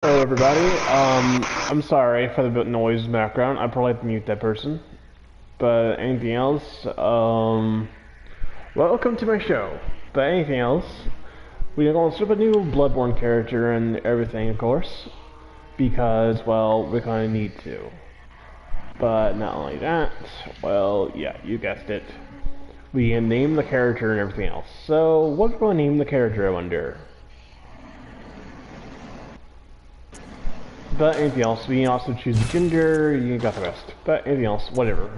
Hello everybody, I'm sorry for the bit noise in the background, I probably have to mute that person. But anything else, welcome to my show. But anything else, we're going to set up a new Bloodborne character and everything, of course. Because, well, we kinda need to. But not only that, well, yeah, you guessed it. We can name the character and everything else. So, what are we going to name the character, I wonder? But anything else, we can also choose the gender, you got the rest. But anything else, whatever.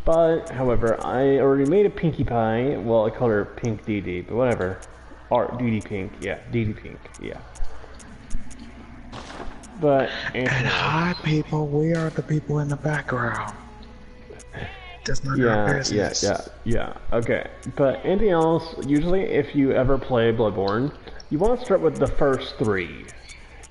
But, however, I already made a Pinkie Pie. Well, I call her Pink DD, but whatever. Art DD Pink, yeah, DD Pink, yeah. But, And hi, people, we are the people in the background. That's not our business. Yeah, okay. But anything else, usually if you ever play Bloodborne, you want to start with the first three.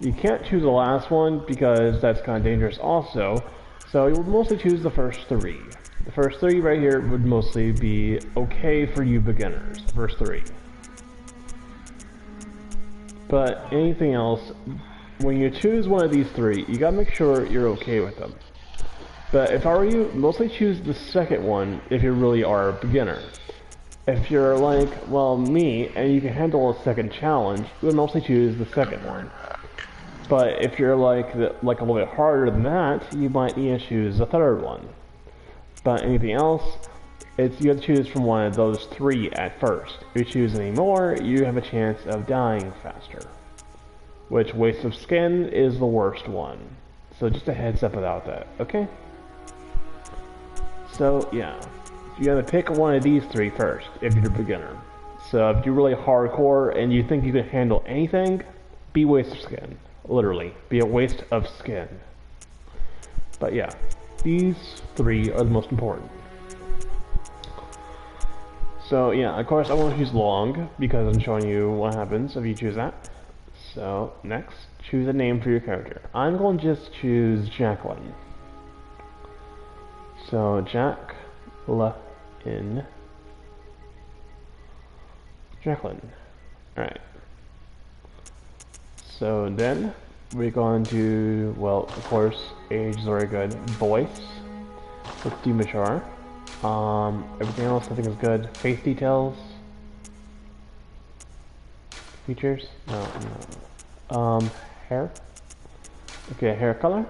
You can't choose the last one because that's kind of dangerous also, so you would mostly choose the first three. The first three right here would mostly be okay for you beginners, the first three. But anything else, when you choose one of these three, you gotta make sure you're okay with them. But if I were you, mostly choose the second one if you really are a beginner. If you're like, well, me, and you can handle a second challenge, you would mostly choose the second one. But if you're like a little bit harder than that, you might need to choose the third one. But anything else, you have to choose from one of those three at first. If you choose any more, you have a chance of dying faster. Which waste of skin is the worst one. So just a heads up about that, okay? So yeah, you gotta pick one of these three first if you're a beginner. So if you're really hardcore and you think you can handle anything, be waste of skin. Literally, be a waste of skin. But yeah, these three are the most important. So yeah, of course I want to choose long, because I'm showing you what happens if you choose that. So, next, choose a name for your character. I'm going to just choose Jacqueline. So, Jacqueline. Alright. So then, we're going to, well, of course, age is very good. Voice. Let's do mature. Everything else I think is good. Face details. Features? No. Hair? Okay, hair color?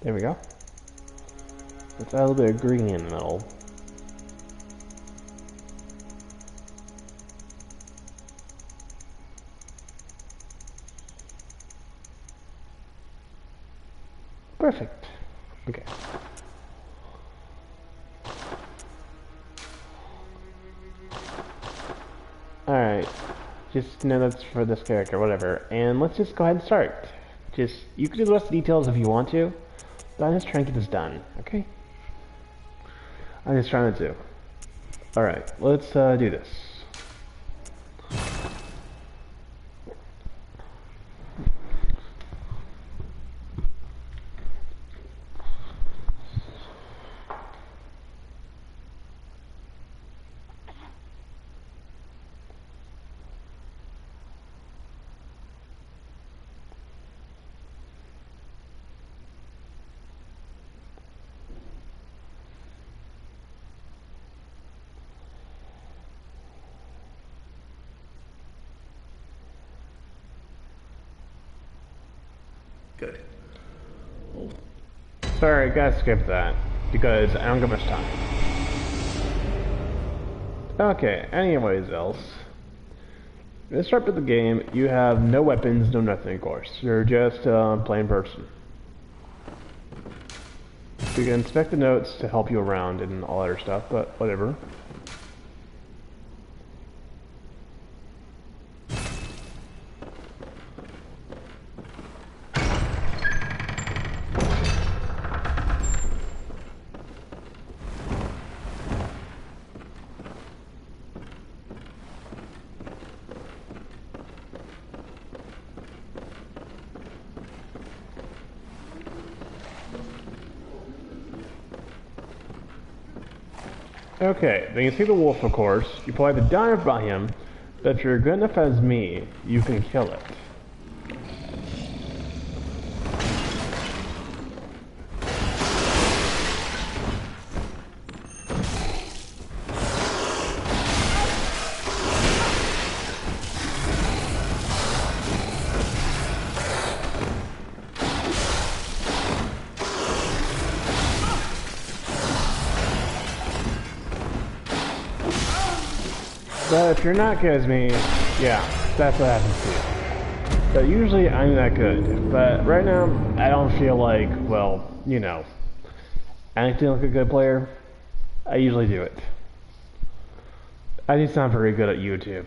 There we go. Let's add a little bit of green in the middle. Perfect. Okay. Alright. Just know that's for this character, whatever. And let's just go ahead and start. You can do the rest of the details if you want to, but I'm just trying to get this done, okay? I'm just trying to. Alright, let's do this. Good. Sorry, I gotta skip that, because I don't got much time. Okay, anyways else. Let's start with the game. You have no weapons, no nothing, of course. You're just a plain person. You can inspect the notes to help you around and all that other stuff, but whatever. Okay, then you see the wolf, of course. You probably have to dive by him, but if you're good enough as me, you can kill it. But if you're not good as me, yeah, that's what happens to you. But usually I'm that good. But right now, I don't feel like, well, you know, acting like a good player. I usually do it. I just not very good at YouTube.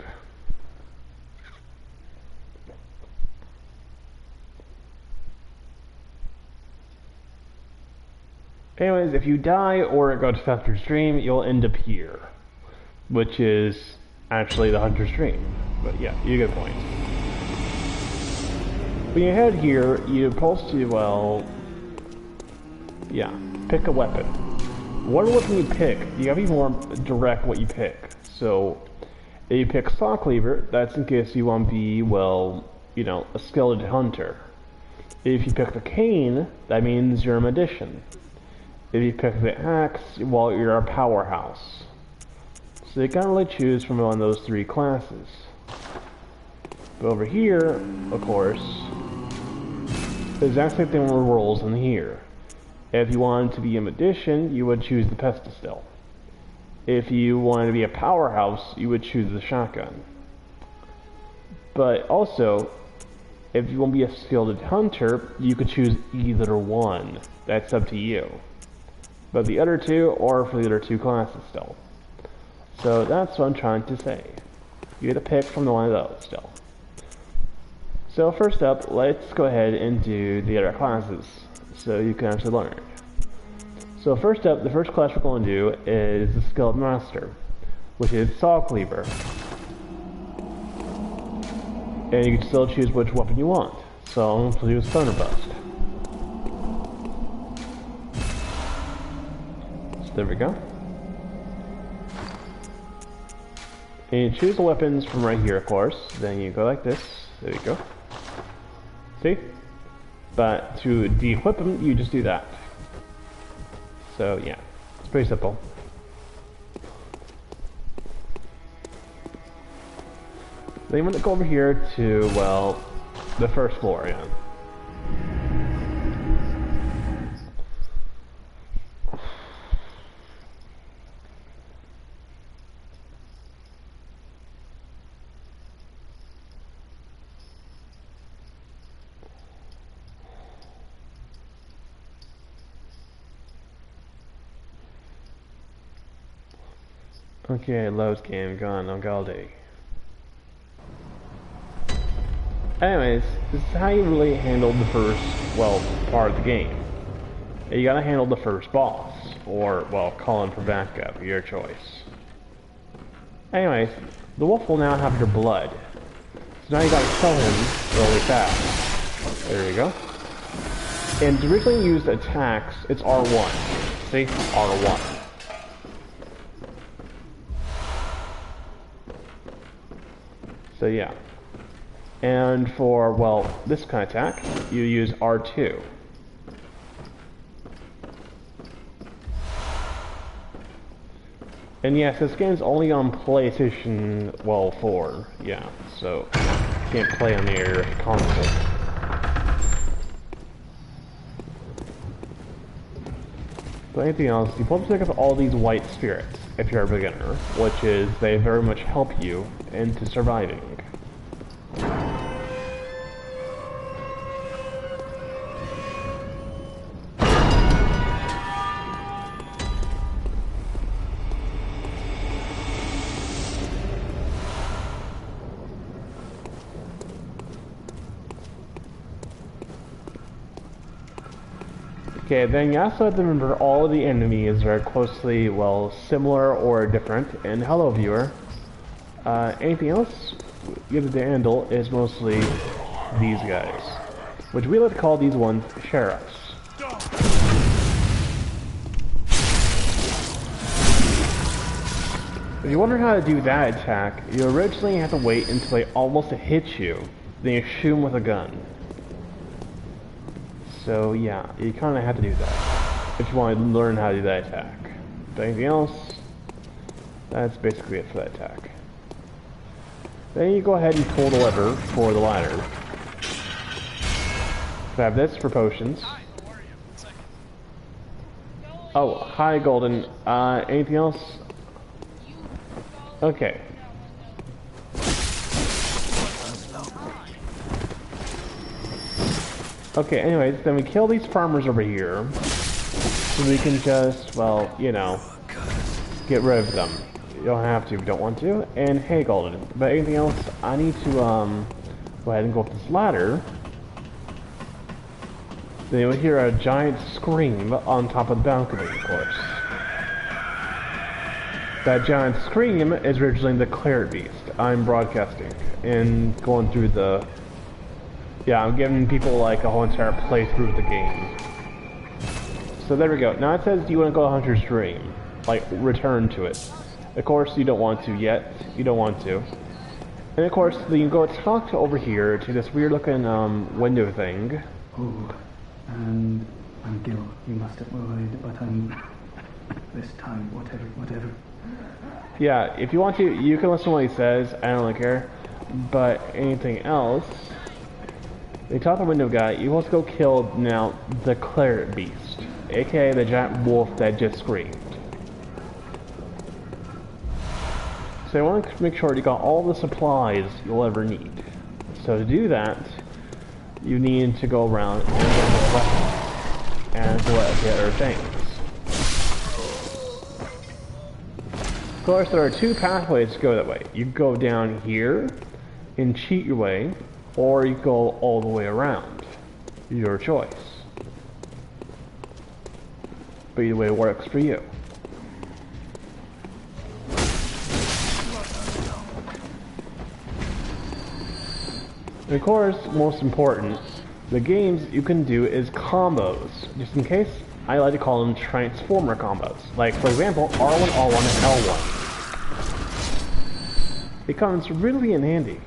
Anyways, if you die or it goes faster stream, you'll end up here, which is actually the hunter's dream. But yeah, you get the point. When you head here, you're supposed to, well, yeah, pick a weapon. What weapon you pick, you gotta be more direct what you pick. So, if you pick Saw Cleaver, that's in case you want to be, well, you know, a skilled hunter. If you pick the cane, that means you're a magician. If you pick the axe, well, you're a powerhouse. So you can't really choose from one of those three classes. But over here, of course, there's actually the rules in here. If you wanted to be a magician, you would choose the pesticill. If you wanted to be a powerhouse, you would choose the shotgun. But also, if you want to be a skilled hunter, you could choose either one. That's up to you. But the other two are for the other two classes still. So that's what I'm trying to say. You get to pick from the one of those still. So first up, let's go ahead and do the other classes, so you can actually learn. So first up, the first class we're going to do is the Skilled Master, which is Saw Cleaver. And you can still choose which weapon you want. So I'm going to use Thunder Bust. So there we go. And you choose the weapons from right here, of course. Then you go like this. There you go. See? But to de-equip them, you just do that. So yeah, it's pretty simple. Then you want to go over here to, well, the first floor again. Okay, loads game gone on Galdi. Anyways, this is how you really handle the first, well, part of the game. You gotta handle the first boss, or, well, call in for backup, your choice. Anyways, the wolf will now have your blood. So now you gotta kill him really fast. There you go. And to originally use attacks, it's R1. See? R1. So yeah. And for, well, this kind of attack, you use R2. And yes, this game's only on PlayStation, well, 4. Yeah, so you can't play on your console. But anything else, you want to pick up all these white spirits if you're a beginner, which is they very much help you into surviving. Okay, then you also have to remember all of the enemies are closely, well, similar or different. And hello, viewer. Anything else you have to handle is mostly these guys, which we like to call these ones sheriffs. If you wonder how to do that attack, you originally have to wait until they almost hit you, then you shoot them with a gun. So yeah, you kind of have to do that if you want to learn how to do that attack. But anything else, that's basically it for that attack. Then you go ahead and pull the lever for the ladder. So I have this for potions. Oh, hi Golden. Anything else? Okay. Okay, anyways, then we kill these farmers over here. So we can just, well, you know, get rid of them. You don't have to if you don't want to. And hey Golden, but anything else? I need to, go ahead and go up this ladder. Then you'll hear a giant scream on top of the balcony, of course. That giant scream is originally the Cleric Beast. I'm broadcasting and going through the... Yeah, I'm giving people like a whole entire playthrough of the game. So there we go. Now it says you want to go to Hunter's Dream. Like, return to it. Of course, you don't want to yet. You don't want to. And of course, then you go talk to over here to this weird looking window thing. Oh, and I'm Gil. You must have worried, but I'm... This time, whatever. Yeah, if you want to, you can listen to what he says. I don't really care. But anything else... They talk to the window guy. You also go kill now the Cleric Beast, aka the giant wolf that just screamed. So I want to make sure you got all the supplies you'll ever need. So to do that, you need to go around and get the weapons and collect the other things. Of course, there are two pathways to go that way. You can go down here and cheat your way, or you go all the way around. Your choice. But either way works for you. And of course, most important, the games you can do is combos. Just in case, I like to call them transformer combos. Like, for example, R1, R1, and L1. It comes really in handy.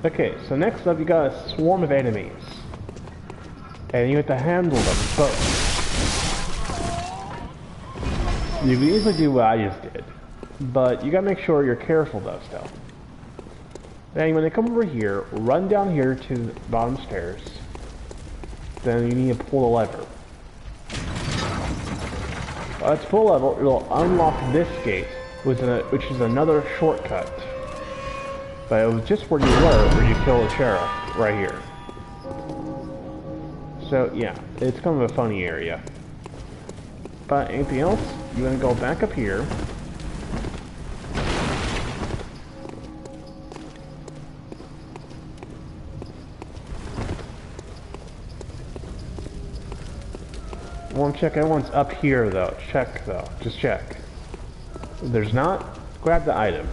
Okay, so next up you got a swarm of enemies. And you have to handle them both. You can easily do what I just did. But you gotta make sure you're careful though still. Then when they come over here, run down here to the bottom stairs. Then you need to pull the lever. Let's pull the lever, it'll unlock this gate, which is another shortcut. But it was just where you were, where you kill the sheriff, right here. So yeah, it's kind of a funny area. But anything else, you're gonna go back up here. I want to check everyone's up here though. Check though, just check. If there's not, grab the item.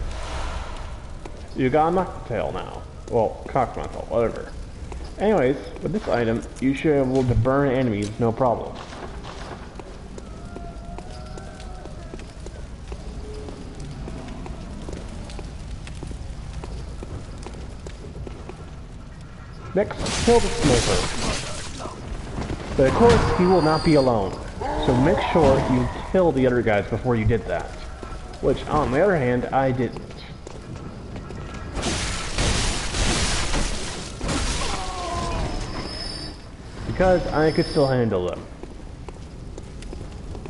You got a mocktail now. Well, cocktail, whatever. Anyways, with this item, you should be able to burn enemies no problem. Next, kill the sniper. But of course, he will not be alone. So make sure you kill the other guys before you did that. Which, on the other hand, I didn't. Because I could still handle them.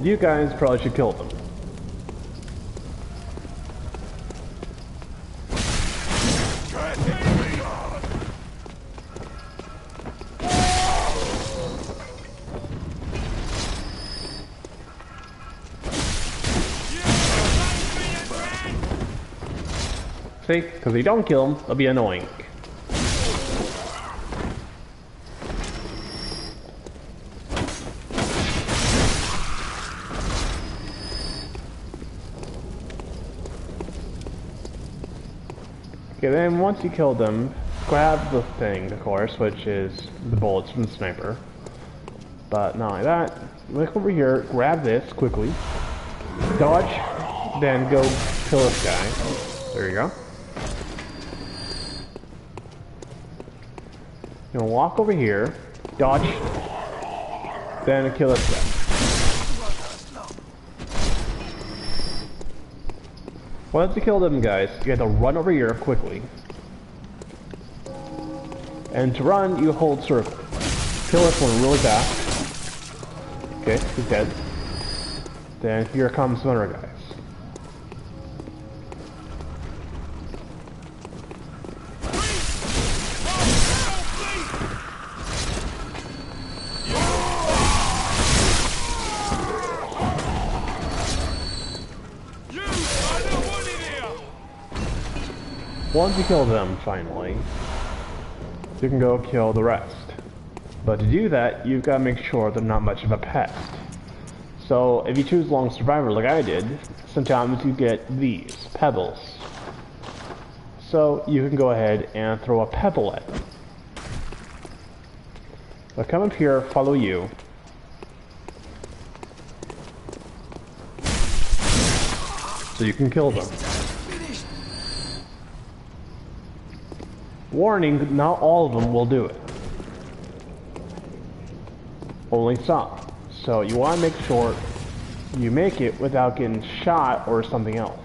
You guys probably should kill them. See? Because if you don't kill them, they'll be annoying. Okay, then once you kill them, grab the thing, of course, which is the bullets from the sniper. But not only that, look over here, grab this quickly, dodge, then go kill this guy. There you go. You're gonna walk over here, dodge, then kill this guy. Once you kill them guys, you have to run over here quickly. And to run, you hold circle. Kill this one really fast. Okay, he's dead. Then here comes some other guys. Once you kill them, finally, you can go kill the rest. But to do that, you've got to make sure they're not much of a pest. So if you choose Long Survivor like I did, sometimes you get these, pebbles. So you can go ahead and throw a pebble at them. They'll come up here, follow you. So you can kill them. Warning, not all of them will do it. Only some. So you want to make sure you make it without getting shot or something else.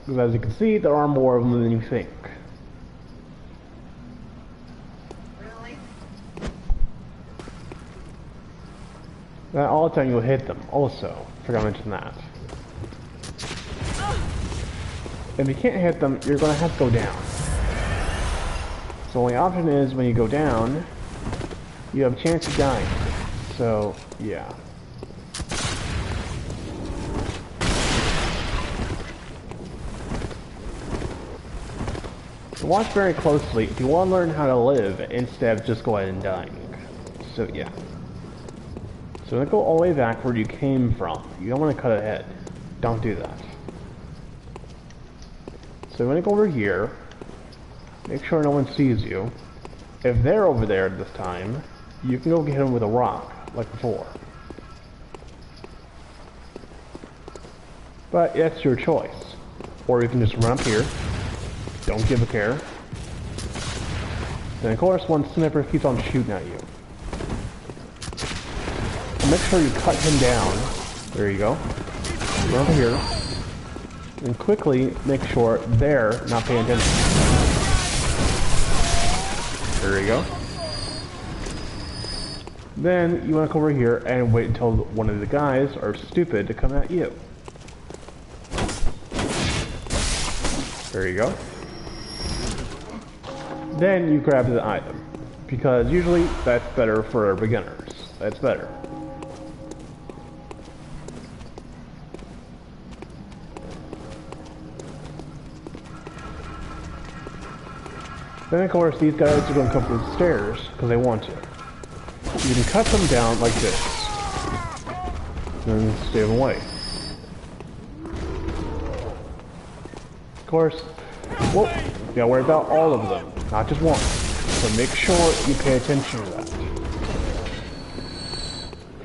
Because as you can see, there are more of them than you think. Really? Now, all the time you'll hit them, also. Forgot to mention that. If you can't hit them, you're going to have to go down. So the only option is when you go down, you have a chance of dying. So, yeah. Watch very closely if you want to learn how to live instead of just go ahead and dying. So yeah. So I'm going to go all the way back where you came from. You don't want to cut ahead. Don't do that. So I'm going to go over here. Make sure no one sees you. If they're over there this time, you can go get them with a rock, like before. But that's your choice. Or you can just run up here. Don't give a care. Then of course one sniper keeps on shooting at you. Make sure you cut him down. There you go. Run over here. And quickly make sure they're not paying attention. There you go. Then you want to come over here and wait until one of the guys are stupid to come at you. There you go. Then you grab the item, because usually that's better for beginners. That's better. Then of course these guys are going to come from the stairs, because they want to. You can cut them down like this, and stay them away. Of course, whoop, you gotta worry about all of them. Not just one. So make sure you pay attention to that.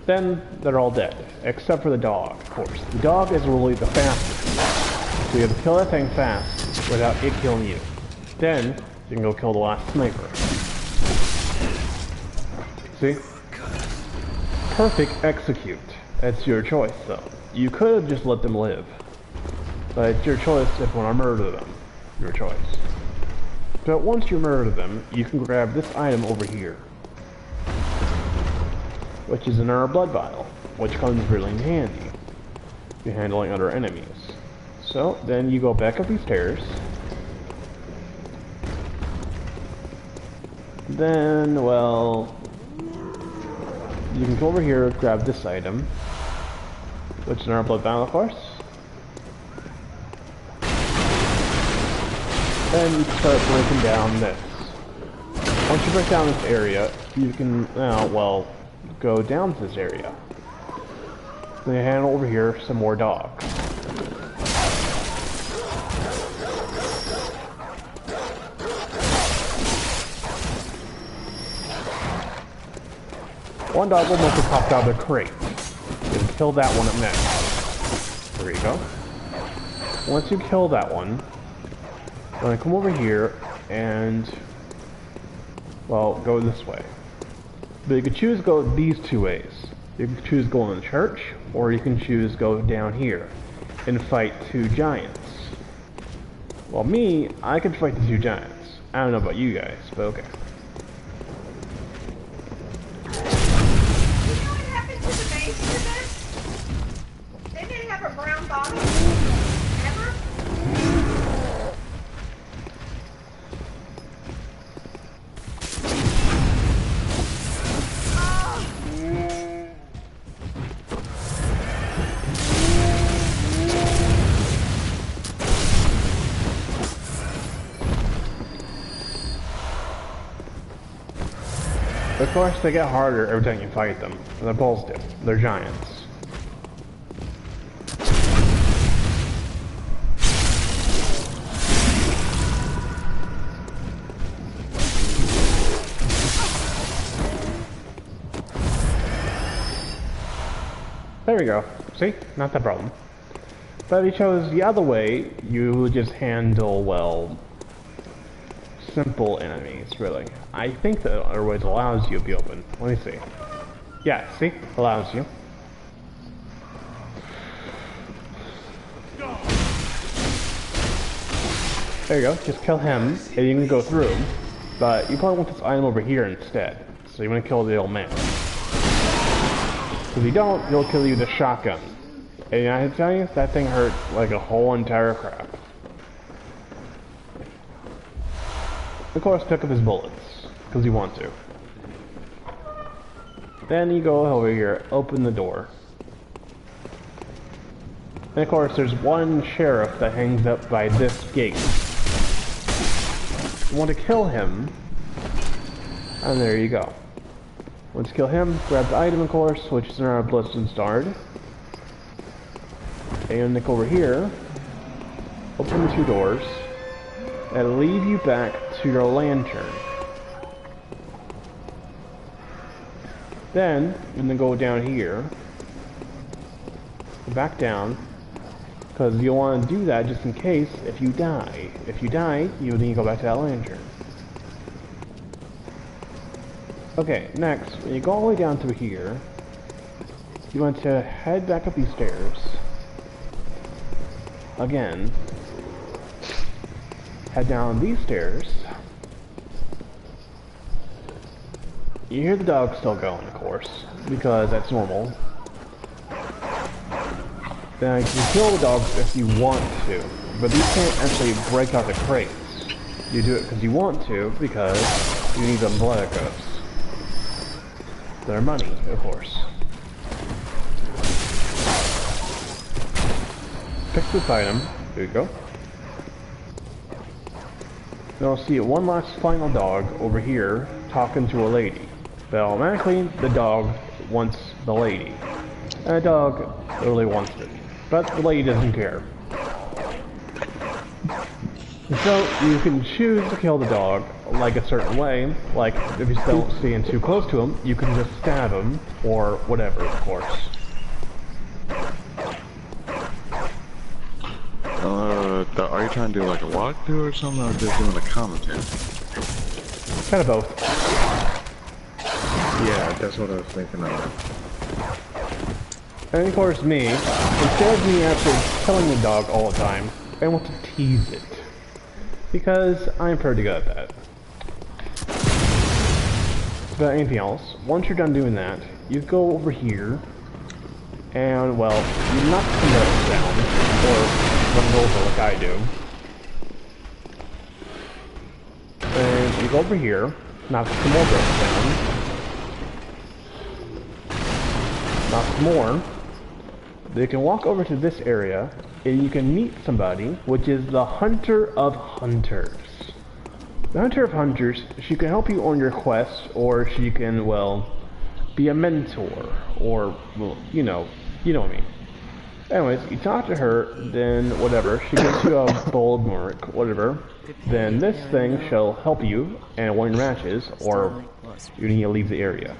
Then they're all dead. Except for the dog, of course. The dog is really the fastest. So you have to kill that thing fast without it killing you. Then you can go kill the last sniper. See? Perfect execute. That's your choice though. You could have just let them live. But it's your choice if you want to murder them. Your choice. But once you murder them, you can grab this item over here, which is in our blood vial, which comes really handy in handling other enemies. So then you go back up these stairs. Then, well, you can go over here, grab this item, which is in our blood vial, of course. Then you start breaking down this. Once you break down this area, you can now, well, go down to this area. Then you hand over here some more dogs. One dog almost have popped out of the crate. You can kill that one up next. There you go. Once you kill that one, I'm gonna come over here and, well, go this way. But you can choose to go these two ways. You can choose to go in the church, or you can choose to go down here and fight two giants. Well, me, I can fight the two giants. I don't know about you guys, but okay. Of course, they get harder every time you fight them. They're bulls do. They're giants. There we go. See? Not that problem. But if you chose the other way, you would just handle, well, simple enemies, really. I think the other ways allows you to be open. Let me see. Yeah, see? Allows you. There you go. Just kill him, and you can go through. But you probably want this item over here instead. So you want to kill the old man. If you don't, he'll kill you with a shotgun. And I tell you, that thing hurts like a whole entire crap. Of course, pick up his bullets, because you want to. Then you go over here, open the door. And of course, there's one sheriff that hangs up by this gate. You want to kill him, and there you go. Once you kill him, grab the item, of course, which is our Bloodstone Shard. And look over here, open the two doors, and lead you back to your lantern. Then, you're gonna go down here, back down, because you'll want to do that just in case if you die. If you die, you need to go back to that lantern. Okay, next, when you go all the way down to here, you want to head back up these stairs. Again. Head down these stairs. You hear the dog still going, of course, because that's normal. Then you can kill the dogs if you want to, but these can't actually break out the crates. You do it because you want to, because you need them blood echoes. They're money, of course. Pick this item. There you go. Then I'll see one last final dog over here talking to a lady. But automatically, the dog wants the lady. And the dog really wants it. But the lady doesn't care. So, you can choose to kill the dog like a certain way. Like, if you don't stand too close to him, you can just stab him, or whatever, of course. Are you trying to do like a walkthrough or something, or just doing a commentary? Kind of both. Yeah, that's what I was thinking of. And of course me, instead of me actually killing the dog all the time, I want to tease it. Because I'm pretty good at that. But anything else, once you're done doing that, you go over here, and well, you knock some notes down, or run over like I do. And you go over here, knock some more bricks down. Knock some more. Then you can walk over to this area, and you can meet somebody, which is the Hunter of Hunters. The Hunter of Hunters, she can help you on your quest, or she can, well, be a mentor, or, well, you know what I mean. Anyways, you talk to her, then whatever, she gives you a bold mark, whatever. Then this thing shall help you, and win matches, or you need to leave the area.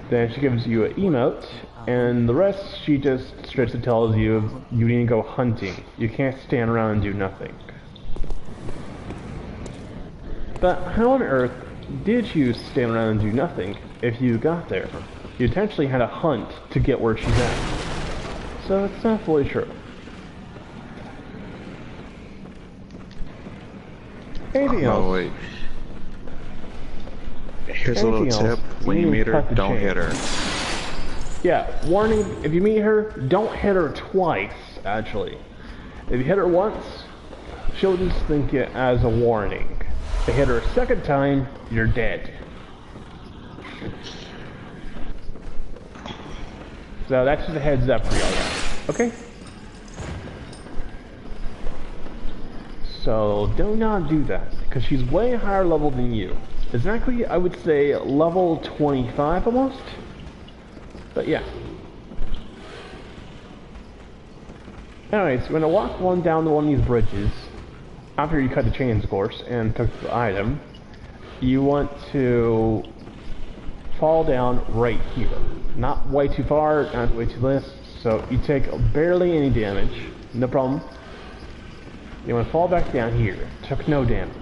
Then she gives you an emote, and the rest she just strictly tells you you need to go hunting. You can't stand around and do nothing. But how on earth did you stand around and do nothing if you got there? You potentially had to hunt to get where she's at. So it's not fully true. Anything else? Oh wait. Here's a little tip. When you meet her, don't hit her. Yeah, warning, if you meet her, don't hit her twice, actually. If you hit her once, she'll just think it as a warning. If you hit her a second time, you're dead. So that's just a heads up for y'all guys, okay? So do not do that, because she's way higher level than you. Exactly, I would say level 25 almost. But yeah. Anyways, we're gonna walk down one of these bridges. After you cut the chains, of course, and took the item, you want to fall down right here. Not way too far, not way too less. So you take barely any damage, no problem. You want to fall back down here. Took no damage.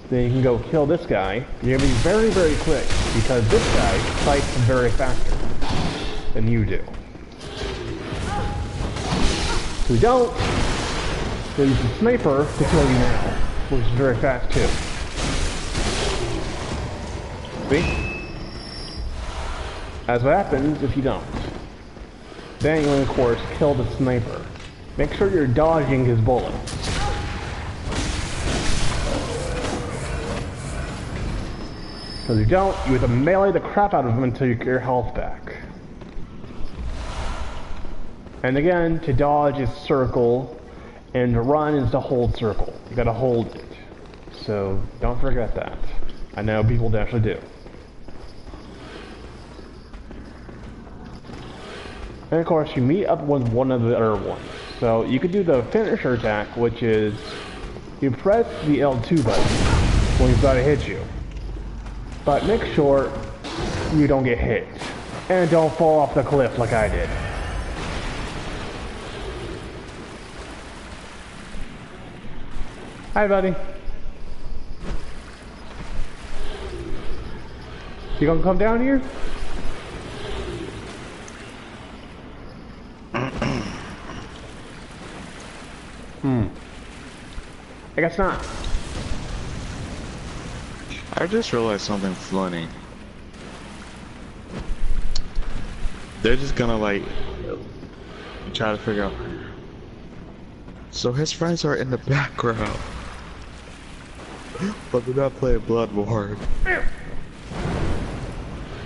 Then you can go kill this guy. You're going to be very, very quick, because this guy fights very faster than you do. If you don't, then use the sniper to kill you now, which is very fast too. See? That's what happens if you don't. Then you, of course, kill the sniper. Make sure you're dodging his bullets. Because if you don't, you have to melee the crap out of him until you get your health back. And again, to dodge is circle, and to run is to hold circle. You gotta hold it. So don't forget that. I know people actually do. And of course, you meet up with one of the other ones. So you could do the finisher attack, which is you press the L2 button when he's about to hit you. But make sure you don't get hit. And don't fall off the cliff like I did. Hi, buddy. You gonna come down here? I guess not. I just realized something funny. They're just gonna like try to figure out. So his friends are in the background, but they're not playing Bloodbord.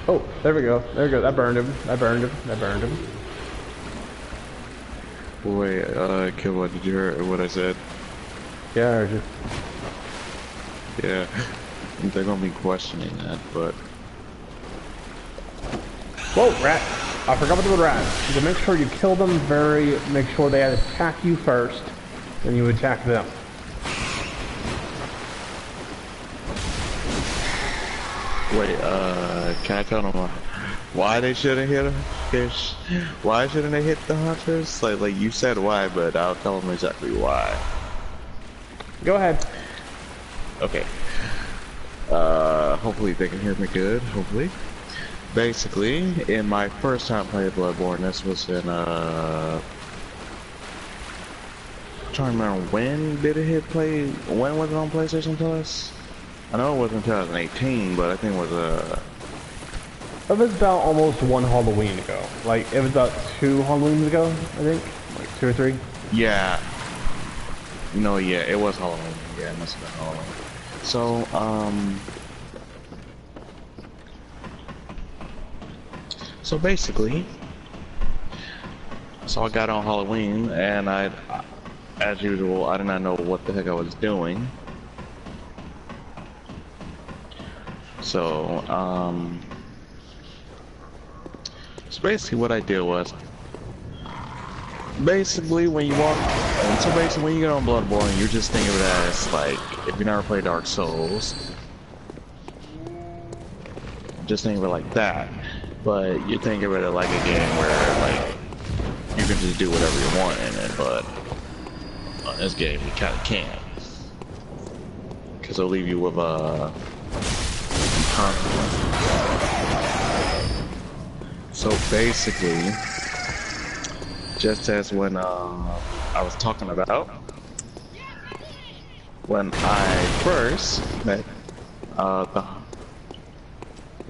Oh, there we go. There we go. That burned him. That burned him. That burned him. Wait, Kid, what did you hear what I said? Yeah, I heard you. Yeah, they're gonna be questioning that, but... Whoa, rat! I forgot about the rats. You can make sure you kill them make sure they attack you first, then you attack them. Wait, can I tell them why they shouldn't hit them? Why shouldn't they hit the hunters? Like you said why, but I'll tell them exactly why. Go ahead. Okay. Hopefully they can hear me good, hopefully. Basically, in my first time playing Bloodborne, this was in, I'm trying to remember when did it when was it on PlayStation Plus? I know it wasn't 2018, but I think it was, It was about almost one Halloween ago. Like, it was about 2 Halloweens ago, I think. Like 2 or 3. Yeah. No, yeah, it was Halloween. Yeah, it must have been Halloween. So, so basically, So I got on Halloween, and as usual, I did not know what the heck I was doing. So, so basically what I did was, basically when you walk, so basically when you get on Bloodborne, you just think of it as like, if you never played Dark Souls, just think of it like that. But you think of it like a game where like, you can just do whatever you want in it, but on this game you kinda can't. Cause it'll leave you with so basically, just as when I was talking about when I first met the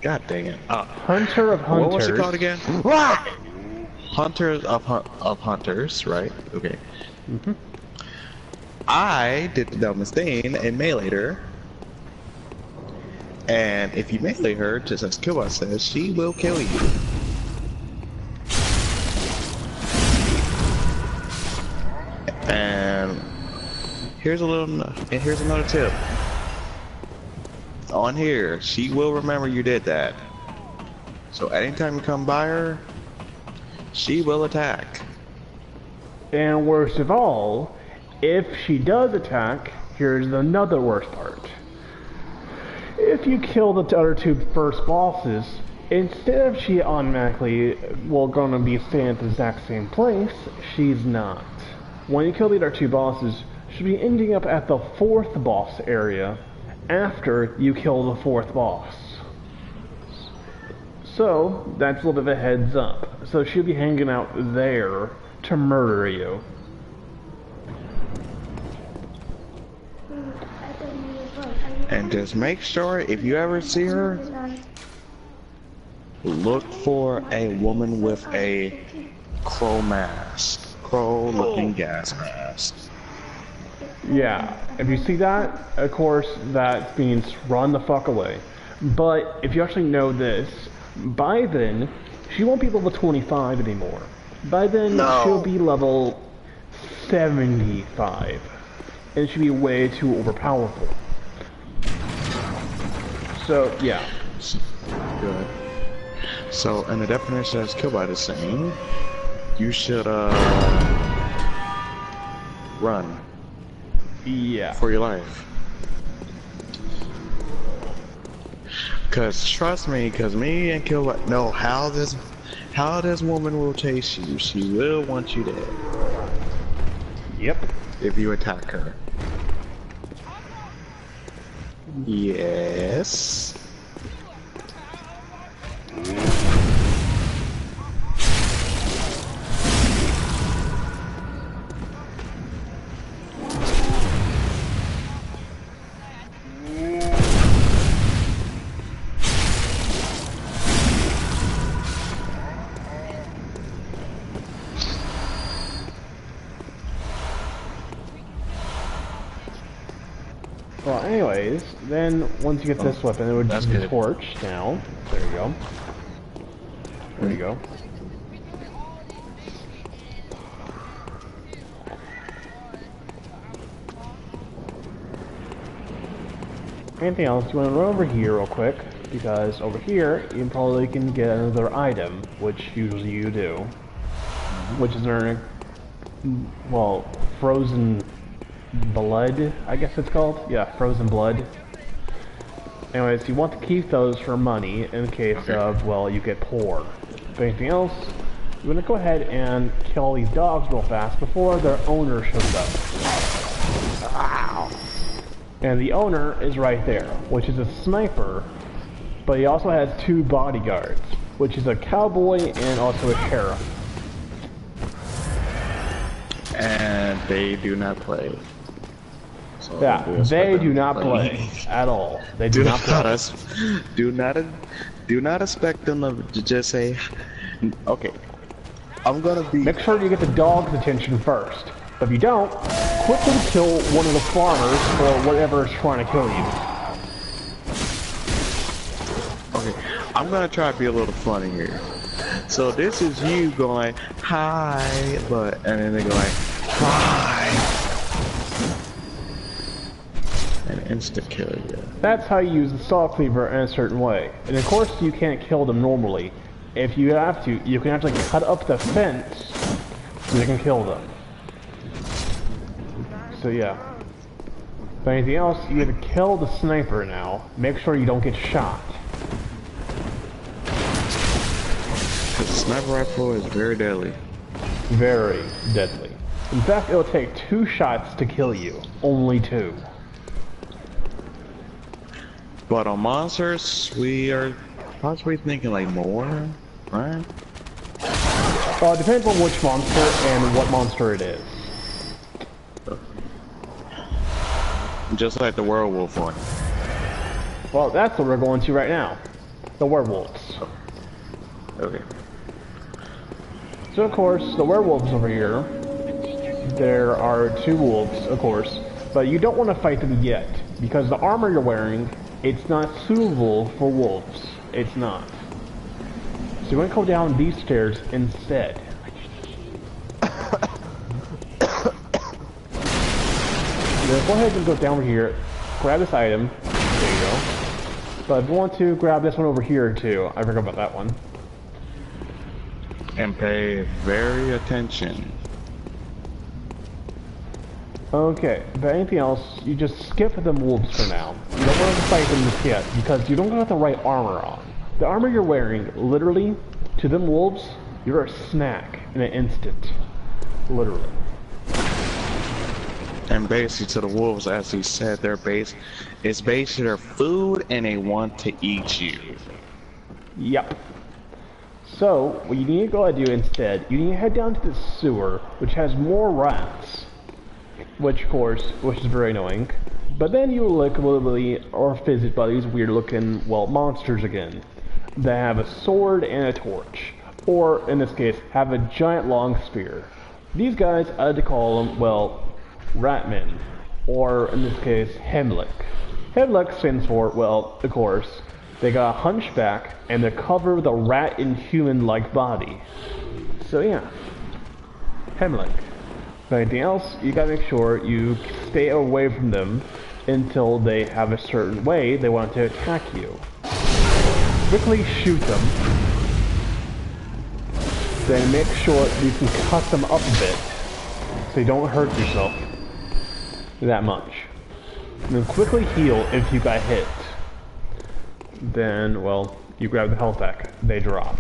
God dang it, Hunter of Hunters. what was he called again? Hunters of Hunters, right? Okay. Mm-hmm. I did the dumbest thing and meleeed her. And if you melee her, just as Killbot says, she will kill you. And here's another tip. On here, she will remember you did that. So anytime you come by her, she will attack. And worst of all, if she does attack, here's another worst part. If you kill the other two first bosses, instead of she automatically gonna be staying at the exact same place, she's not. When you kill the other two bosses, she'll be ending up at the fourth boss area after you kill the fourth boss. So that's a little bit of a heads up. So she'll be hanging out there to murder you. And just make sure if you ever see her, look for a woman with a crow mask. Crow-looking gas mask. Yeah, if you see that, of course, that means run the fuck away. But if you actually know this, by then, she won't be level 25 anymore. By then, she'll be level 75. And she'll be way too overpowerful. So, yeah. Good. So, in the definition as Killbot is saying, you should, run. Yeah. For your life. Cause trust me, cause me and Killbot know how this woman will chase you. She will want you dead. Yep. If you attack her. Yes. Well, anyways, then once you get this weapon, it would just be torch now. There you go. There you go. Anything else? You want to run over here real quick, because over here you probably can get another item, which usually you do, which is an, well, frozen blood, I guess it's called. Yeah, frozen blood. Anyways, you want to keep those for money in case of, well, you get poor. If anything else, you want to go ahead and kill these dogs real fast before their owner shows up. Wow. And the owner is right there, which is a sniper, but he also has two bodyguards, which is a cowboy and also a sheriff. And they do not play. So Yeah, they do not play at all. They do not play. Do not expect them to just say, okay, I'm gonna be... Make sure you get the dog's attention first. But if you don't, quickly kill one of the farmers or whatever is trying to kill you. Okay, I'm gonna try to be a little funny here. So this is you going hi, but and then they go like hi, and insta kill you. That's how you use the saw cleaver in a certain way. And of course you can't kill them normally. If you have to, you can actually cut up the fence so you can kill them. So yeah. If anything else, you have to kill the sniper now. Make sure you don't get shot. The sniper rifle is very deadly. Very deadly. In fact, it'll take 2 shots to kill you. Only 2. But on monsters, we are possibly thinking like more, right? It depends on which monster and what monster it is. Just like the werewolf one. Well, that's what we're going to right now. The werewolves. Okay. So of course, the werewolves over here, there are 2 wolves, of course, but you don't want to fight them yet, because the armor you're wearing, it's not suitable for wolves. It's not. So you're going to go down these stairs instead. Then go ahead and go down over here, grab this item, there you go. But if you want to grab this one over here too, I forgot about that one. And pay very attention. Okay, but anything else, you just skip the wolves for now. You don't want to fight them just yet, because you don't got the right armor on. The armor you're wearing, literally, to them wolves, you're a snack in an instant. Literally. And basically to the wolves, as he said, their base is basically their food and they want to eat you. Yep. So, what you need to go ahead and do instead, you need to head down to the sewer, which has more rats. Which is very annoying. But then you will literally, or visit by these weird looking, well, monsters again. That have a sword and a torch. Or, in this case, have a giant long spear. These guys, I like to call them, well, Ratmen, or in this case, Hemlick. Hemlick stands for, well, of course, they got a hunchback and they cover the rat in human-like body. So yeah, Hemlick. If anything else, you gotta make sure you stay away from them until they have a certain way they want to attack you. Quickly shoot them, then make sure you can cut them up a bit so you don't hurt yourself that much. And then quickly heal if you got hit. Then, well, you grab the health pack. They drop.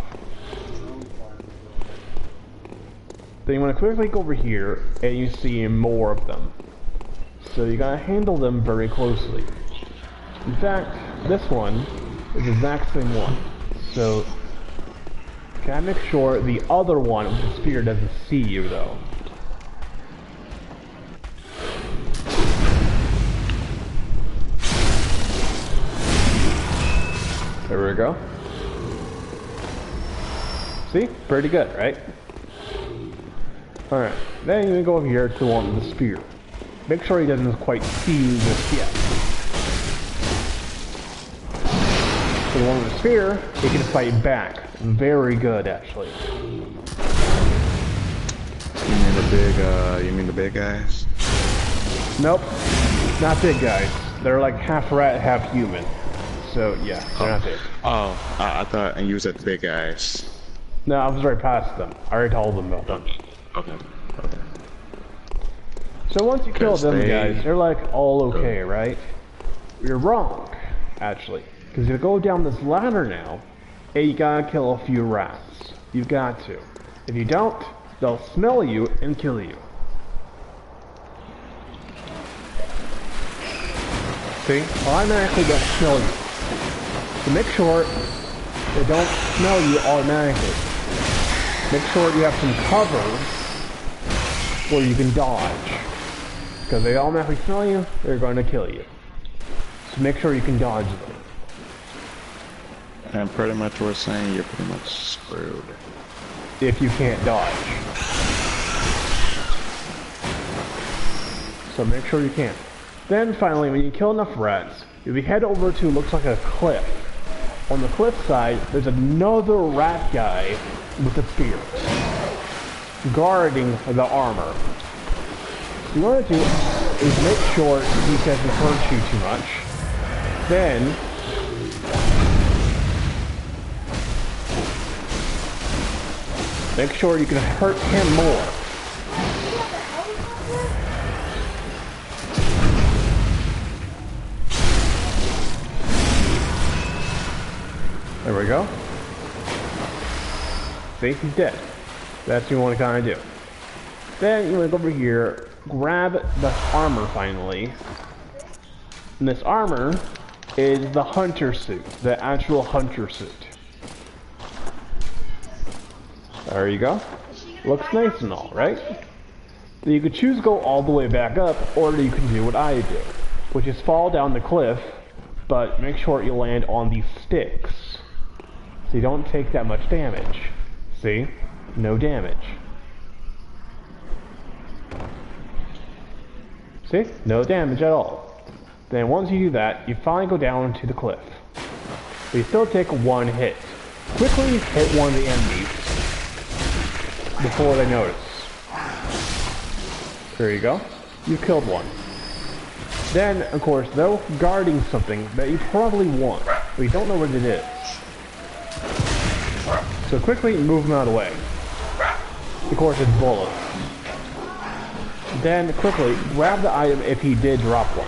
Then you want to quickly go over here and you see more of them. So you gotta handle them very closely. In fact, this one is the exact same one. So, gotta make sure the other one with the spear doesn't see you though. There we go. See? Pretty good, right? Alright, then you go over here to the one with the spear. Make sure he doesn't quite see you just yet. So the one with the spear, he can fight back. Very good, actually. You mean the big guys? Nope, not big guys. They're like half rat, half human. So yeah, they're not big. Oh, I thought you was at the big guys. No, I was right past them. I already told them about them. Okay. So once you kill them guys, they're like all okay, right? You're wrong, actually. Because you go down this ladder now, and you gotta kill a few rats. You've got to. If you don't, they'll smell you and kill you. See? Automatically don't smell you. So make sure they don't smell you automatically. Make sure you have some cover where you can dodge. Because they automatically smell you, they're going to kill you. So make sure you can dodge them. And pretty much we're saying you're pretty much screwed. If you can't dodge. So make sure you can. Then finally, when you kill enough rats, if you head over to looks like a cliff, on the cliff side, there's another rat guy with a spear, guarding the armor. What you want to do is make sure he doesn't hurt you too much. Then, make sure you can hurt him more. There we go. See, he's dead. That's what you want to kind of do. Then you want to go over here, grab the armor finally. And this armor is the hunter suit, the actual hunter suit. There you go. Looks nice and all, right? You could choose to go all the way back up, or you can do what I do, which is fall down the cliff, but make sure you land on these sticks, so you don't take that much damage. See? No damage. See? No damage at all. Then once you do that, you finally go down to the cliff. But you still take one hit. Quickly hit one of the enemies before they notice. There you go. You killed one. Then, of course, they're guarding something that you probably want, but you don't know what it is. So quickly move them out of the way. Of course, it's bullets. Then quickly grab the item if he did drop one.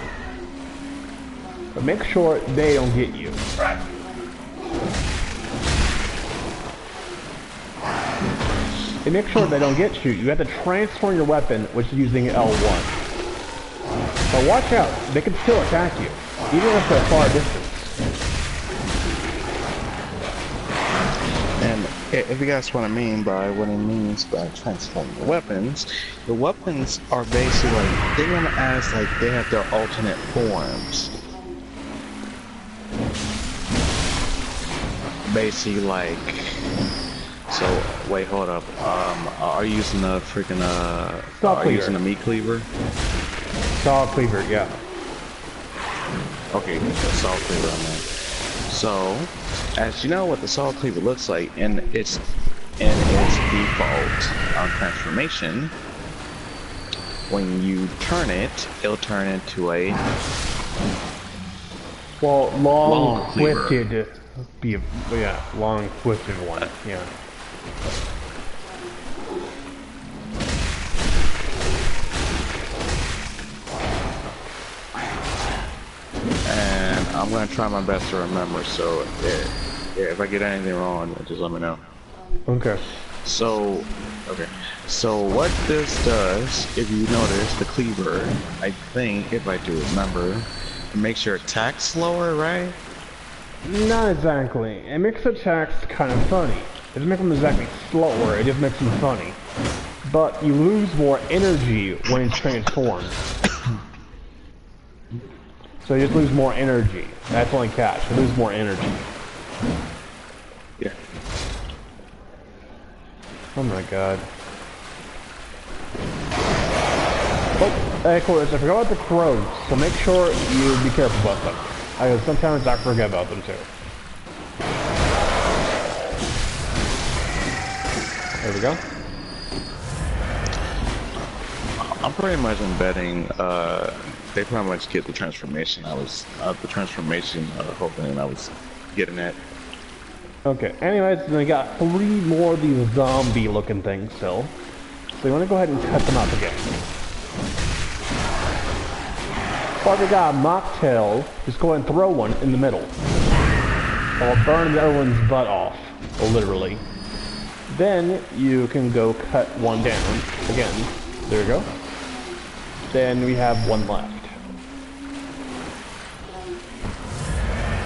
But make sure they don't get you. And make sure they don't get you. You have to transform your weapon, which is using L1. But watch out, they can still attack you, even if they're far distance. And if you guys what I mean by what it means by transforming the weapons are basically like, they want to ask like they have their alternate forms. Basically like, so wait, hold up. Are you using a freaking are you using a meat cleaver? Saw cleaver, yeah. Okay, the saw cleaver on there. So, as you know what the saw cleaver looks like, and its default transformation, when you turn it, it'll turn into a long twisted, long twisted one, yeah. And I'm gonna try my best to remember. So, if I get anything wrong, just let me know. Okay. So what this does, if you notice, the cleaver, I think, if I do remember, it makes your attack slower, right? Not exactly. It makes attacks kind of funny. It doesn't make them exactly slower, it just makes them funny. But you lose more energy when it's transformed. So you just lose more energy. That's only catch. You lose more energy. Yeah. Oh my god. Oh, of course, I forgot about the crows, so make sure you be careful about them. Sometimes I forget about them too. There we go. I'm pretty much embedding, they pretty much get the transformation whole thing I was getting at. Okay, anyways, then we got 3 more of these zombie looking things still. So you want to go ahead and cut them up again. Or if you got a mocktail, just go ahead and throw one in the middle. Or burn everyone's butt off, literally. Then you can go cut one down again. There you go. Then we have one left.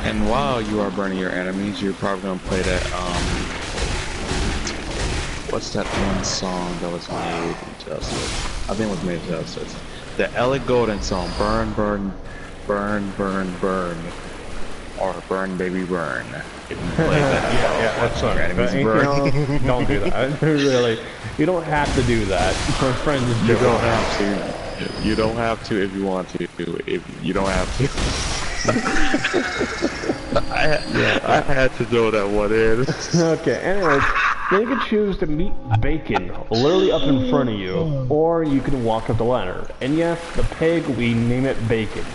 And while you are burning your enemies, you're probably gonna play that what's that one song that was made in 2006? I think it was made in 2006. The Ellie Goulding song, Burn, Burn, Burn, Burn, Burn. Or Burn Baby Burn. If you play that, yeah, that's fun. Don't do that. Really, you don't have to do that. My friends just do You don't have to. You don't have to if you want to. If you don't have to. I had to throw that one in. Okay, anyways, then you can choose to meet Bacon, literally up in front of you, or you can walk up the ladder. And yes, the pig, we name it Bacon.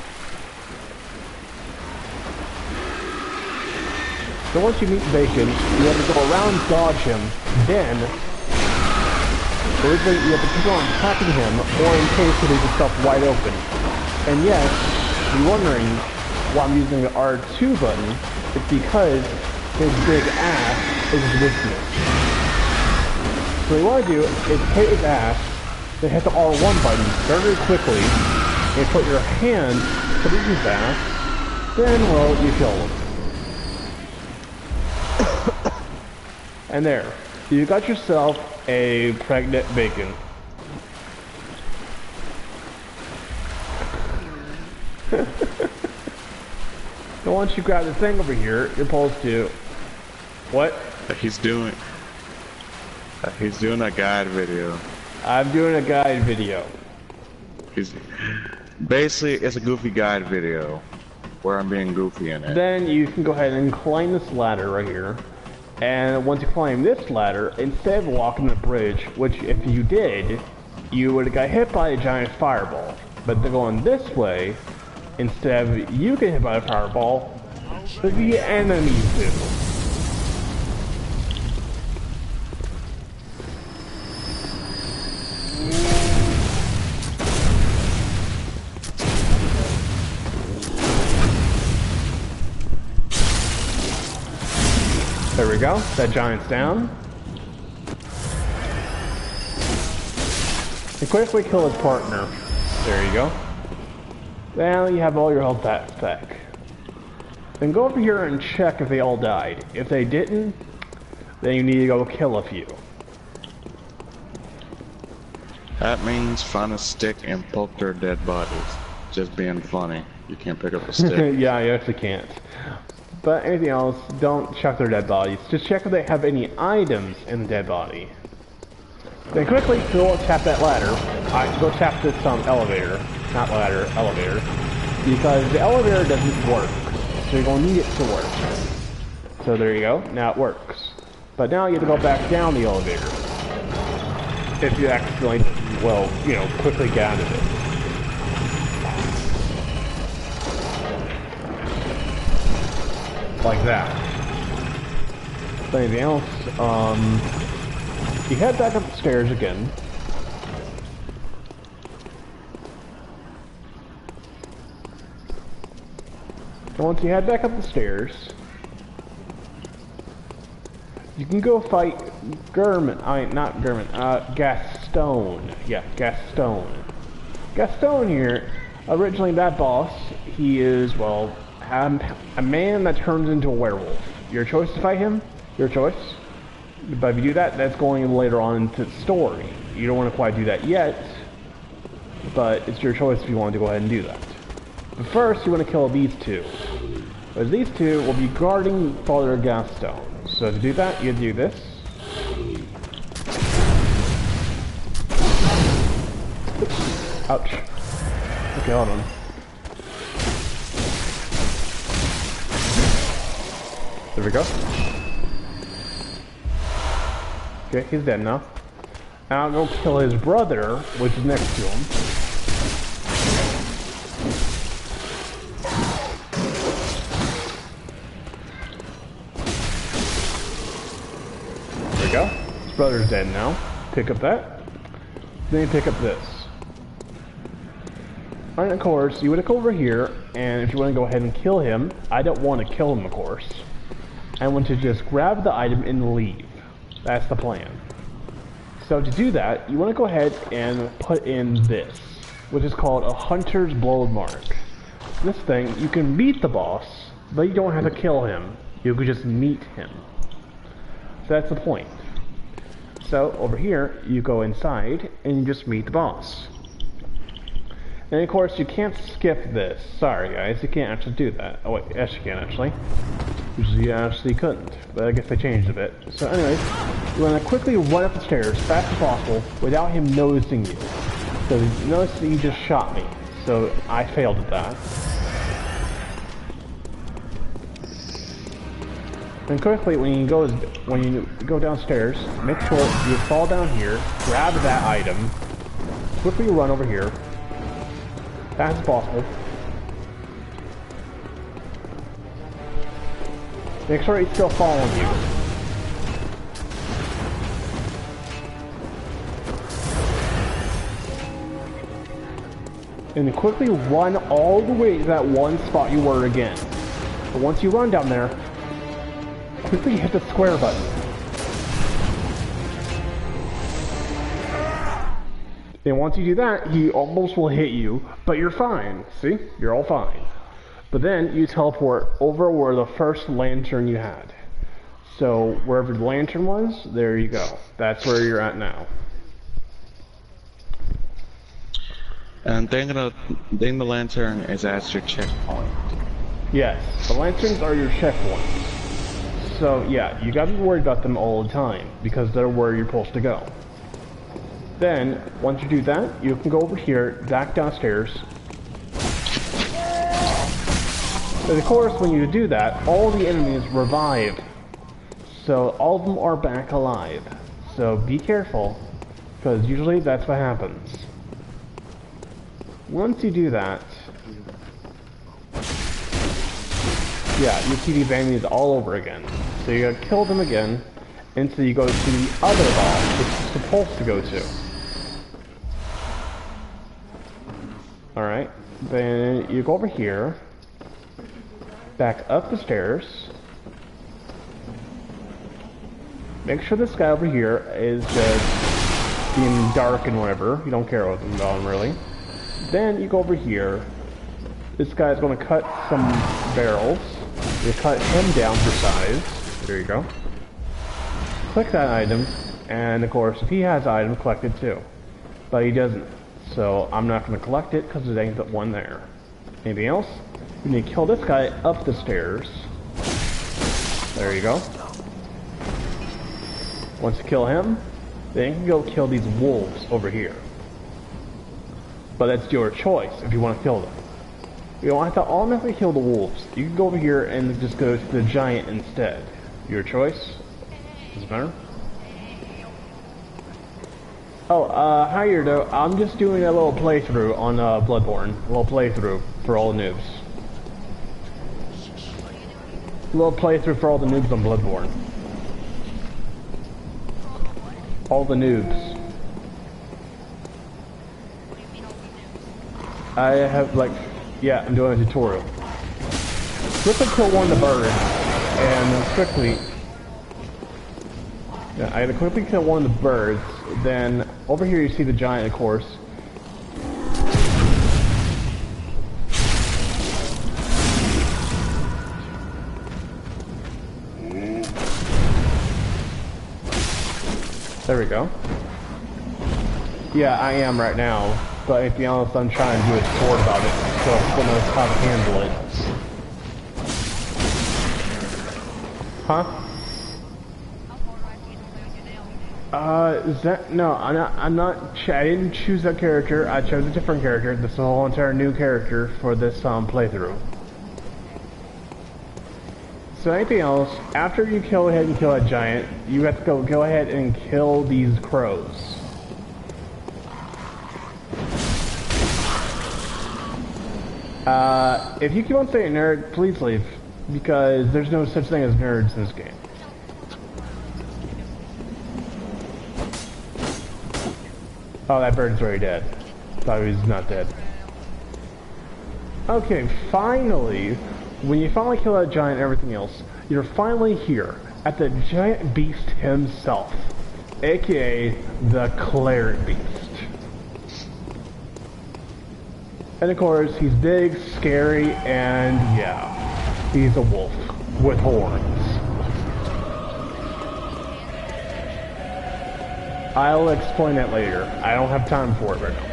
So once you meet Bacon, you have to go around dodge him, then originally you have to keep on attacking him, or in case he leaves himself wide open. And yes, you're wondering why I'm using the R2 button, it's because his big ass is his weakness. So what you want to do is hit his ass, then hit the R1 button very quickly, and put your hand to his ass, then, well, you kill him. And there, you got yourself a pregnant Bacon. So once you grab the thing over here, you're supposed to... What? He's doing a guide video. I'm doing a guide video. Basically, it's a goofy guide video where I'm being goofy in it. Then you can go ahead and climb this ladder right here. And once you climb this ladder, instead of walking the bridge, which if you did, you would have got hit by a giant fireball. But they're going this way, instead of you getting hit by a fireball, the enemies do. There we go, that giant's down. And quickly kill his partner. There you go. Now you have all your health back. Then go over here and check if they all died. If they didn't, then you need to go kill a few. That means find a stick and poke their dead bodies. Just being funny. You can't pick up a stick. Yeah, you actually can't. But anything else, don't check their dead bodies. Just check if they have any items in the dead body. Then quickly go tap that ladder. Go tap this elevator. Not ladder, elevator. Because the elevator doesn't work. So you're going to need it to work. So there you go. Now it works. But now you have to go back down the elevator. If you accidentally, well, you know, quickly get out of it. Like that. So anything else? You head back up the stairs again. And once you head back up the stairs, you can go fight Gaston. Yeah, Gaston. Gaston here, originally that boss, he is, well, a man that turns into a werewolf. Your choice to fight him, your choice. But if you do that, that's going later on into the story. You don't want to quite do that yet, but it's your choice if you want to go ahead and do that. But first, you want to kill these two. Because these two will be guarding Father Gaston. So to do that, you do this. Ouch. Okay, hold on. There we go. Okay, he's dead now. Now I'll go kill his brother, which is next to him. There we go. His brother's dead now. Pick up that. Then you pick up this. And of course, you would go over here, and if you want to go ahead and kill him, I don't want to kill him, of course. I want to just grab the item and leave. That's the plan. So to do that, you want to go ahead and put in this, which is called a Hunter's Blood Mark. This thing, you can meet the boss, but you don't have to kill him. You can just meet him. So that's the point. So over here, you go inside and you just meet the boss. And of course, you can't skip this. Sorry guys, you can't actually do that. Oh wait, yes you can actually. Usually you actually couldn't, but I guess they changed a bit. So anyways, you want to quickly run up the stairs as fast as possible without him noticing you. So notice that you just shot me, so I failed at that. And quickly, when you go downstairs, make sure you fall down here, grab that item, quickly run over here, fast as possible. Make sure he's still following you. And quickly run all the way to that one spot you were again. But once you run down there, quickly hit the square button. And once you do that, he almost will hit you, but you're fine. See? You're all fine. But then you teleport over where the first lantern you had. So wherever the lantern was, there you go. That's where you're at now. And then the lantern is at your checkpoint. Yes, the lanterns are your checkpoints. So yeah, you gotta be worried about them all the time, because they're where you're supposed to go. Then, once you do that, you can go over here, back downstairs. And of course, when you do that, all the enemies revive. So all of them are back alive. So be careful, because usually that's what happens. Once you do that, yeah, you see these enemies all over again. So you gotta kill them again, until you go to the other boss, which you're supposed to go to. Alright, then you go over here, back up the stairs, make sure this guy over here is just being dark and whatever, you don't care about them really. Then you go over here, this guy's going to cut some barrels, you cut him down for size, there you go. Click that item, and of course if he has item, collect it too. But he doesn't. So I'm not going to collect it because there ain't but one there. Anything else? You need to kill this guy up the stairs. There you go. Once you kill him, then you can go kill these wolves over here. But that's your choice if you want to kill them. You don't have to automatically kill the wolves. You can go over here and just go to the giant instead. Your choice. Doesn't matter. Oh, hi Yurdo. I'm just doing a little playthrough on Bloodborne. A little playthrough for all the noobs. A little playthrough for all the noobs on Bloodborne. All the noobs. I have like, yeah, I'm doing a tutorial. Quickly kill one of the birds, and quickly, yeah, I gotta quickly kill one of the birds. Then over here you see the giant, of course. There we go. Yeah, I am right now, but to be honest, I'm trying to do a tutorial about it, so everyone knows how to handle it. Huh? Is that, no, I'm not, I didn't choose that character, I chose a different character. This is a whole entire new character for this playthrough. So anything else, after you go ahead and kill that giant, you have to go ahead and kill these crows. If you keep on saying nerd, please leave, because there's no such thing as nerds in this game. Oh, that bird's already dead. Thought he was not dead. Okay, finally, when you finally kill that giant and everything else, you're finally here at the giant beast himself, aka the cleric beast. And of course, he's big, scary, and yeah, he's a wolf with horns. I'll explain that later. I don't have time for it right now.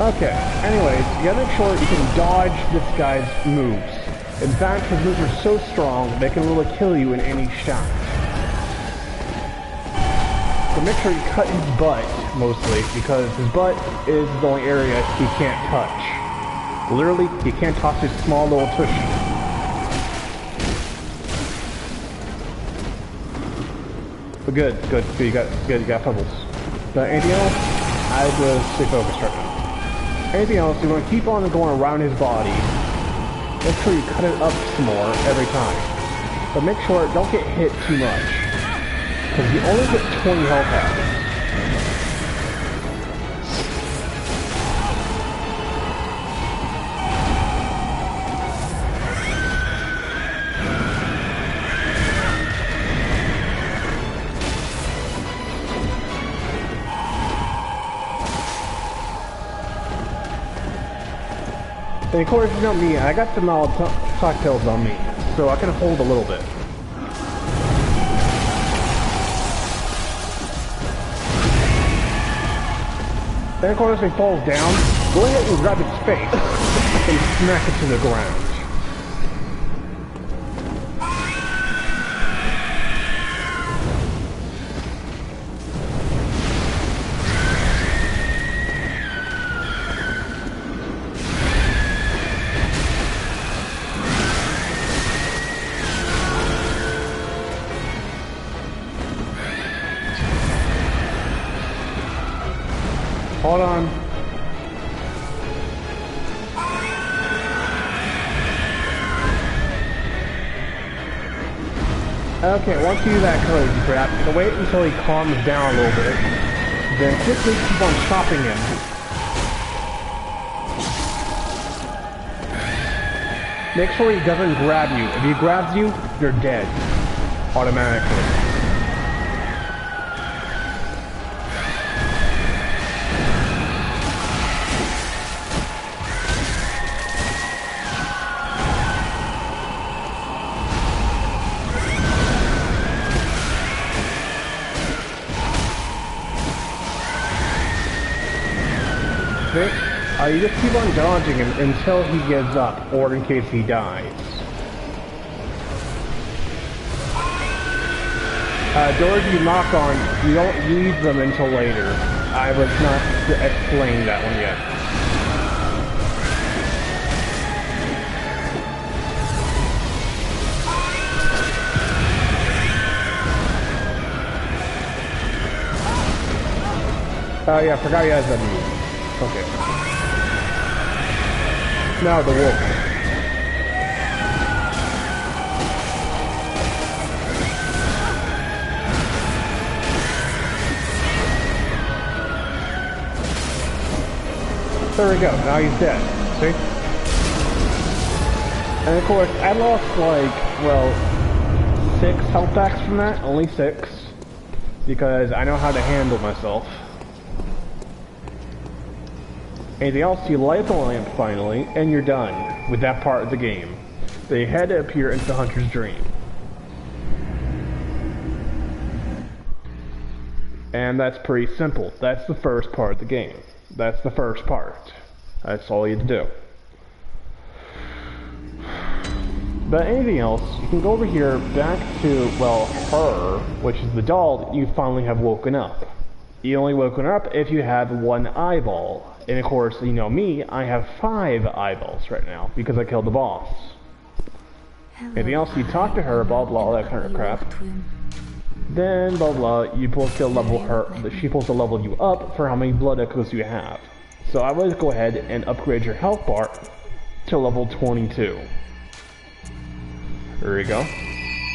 Okay, anyways, you gotta make sure you can dodge this guy's moves. In fact, his moves are so strong, they can really kill you in any shot. So make sure you cut his butt, mostly, because his butt is the only area he can't touch. Literally, you can't toss this small little tush. But good, you got pebbles. But anything else? I just stay focused right now. Anything else, you want to keep on going around his body. Make sure you cut it up some more every time. But make sure don't get hit too much. Because you only get 20 health out. And of course, you know me, I got the Molotov cocktails on me, so I can hold a little bit. Then of course, if he falls down, go ahead and grab its face and smack it to the ground. Hold on. Okay, once you do that crazy crap, you can wait until he calms down a little bit. Then quickly keep on chopping him. Make sure he doesn't grab you. If he grabs you, you're dead. Automatically. You just keep on dodging him until he gives up, or in case he dies. Doors you knock on, you don't use them until later. I was not explaining that one yet. Oh yeah, I forgot he has that move. Okay. Now the wolf. There we go, now he's dead. See? And of course, I lost like, well, 6 health packs from that, only 6. Because I know how to handle myself. Anything else, you light the lamp finally, and you're done with that part of the game. They had to appear into the Hunter's Dream. And that's pretty simple. That's the first part of the game. That's the first part. That's all you have to do. But anything else, you can go over here back to, well, her, which is the doll that you finally have woken up. You only woken up if you have 1 eyeball. And of course, you know me, I have 5 eyeballs right now, because I killed the boss. Anything else, you talk to her, blah blah, all that kind of crap. Then, blah blah, you're supposed to level her, she's supposed to level you up for how many blood echoes you have. So I would go ahead and upgrade your health bar to level 22. There you go.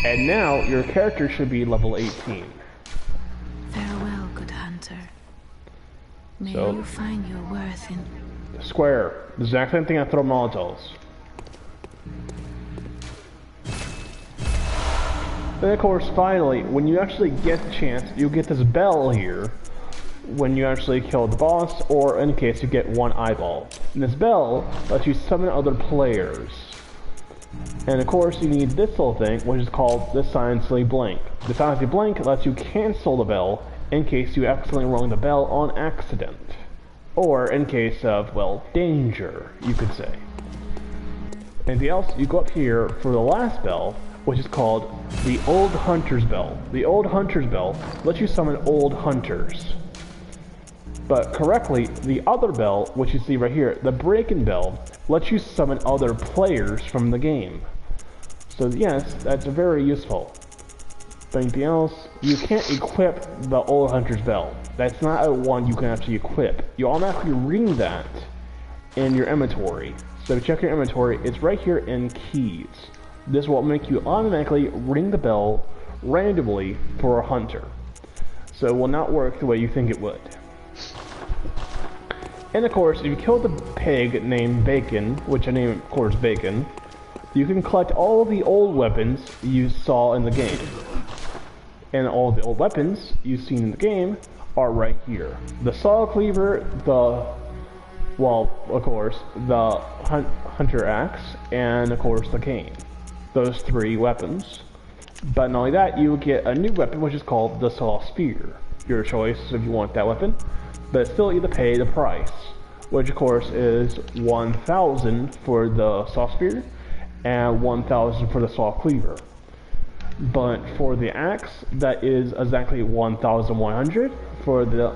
And now, your character should be level 18. Farewell, good hunter. May you find your worth in... Square. The exact same thing I throw Molotovs. Then of course, finally, when you actually get the chance, you get this bell here when you actually kill the boss, or in case you get 1 eyeball. And this bell lets you summon other players. And of course, you need this little thing, which is called the Silently Blink. The Silently Blink lets you cancel the bell in case you accidentally rung the bell on accident. Or in case of, well, danger, you could say. Anything else, you go up here for the last bell, which is called the Old Hunter's Bell. The Old Hunter's Bell lets you summon old hunters. But correctly, the other bell, which you see right here, the break-in bell, lets you summon other players from the game. So yes, that's very useful. But anything else, you can't equip the Old Hunter's Bell. That's not a one you can actually equip. You automatically ring that in your inventory. So check your inventory, it's right here in keys. This will make you automatically ring the bell randomly for a hunter. So it will not work the way you think it would. And of course, if you kill the pig named Bacon, which I name of course Bacon, you can collect all the old weapons you saw in the game. And all the old weapons you've seen in the game are right here. The saw cleaver, well, of course, the hunter axe, and of course the cane. Those 3 weapons. But not only that, you will get a new weapon which is called the saw spear. Your choice if you want that weapon, but still you have to pay the price, which of course is 1,000 for the saw spear and 1,000 for the saw cleaver. But for the axe, that is exactly 1,100. For the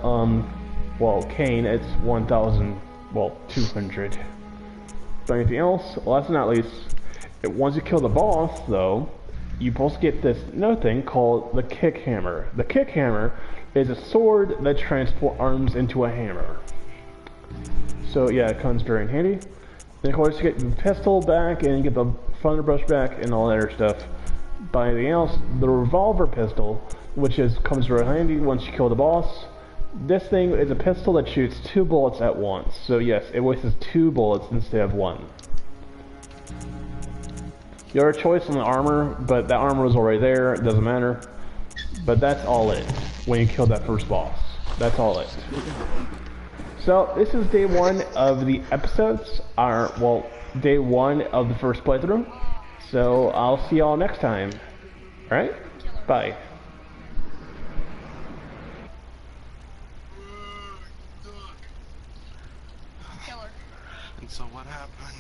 cane, it's 1,200. But anything else, last but not least, once you kill the boss, though, you both get this another thing called the kick hammer. The kick hammer is a sword that transforms into a hammer. So yeah, it comes very handy. Then of course you get the pistol back and you get the thunderbrush back and all that other stuff. But anything else, the revolver pistol, which comes very handy once you kill the boss. This thing is a pistol that shoots 2 bullets at once. So yes, it wastes 2 bullets instead of 1. Your choice on the armor, but that armor was already there, it doesn't matter. But that's all it, when you kill that first boss. That's all it. So, this is day 1 of the episodes, day 1 of the first playthrough. So, I'll see y'all next time. Alright? Bye. And so what happened?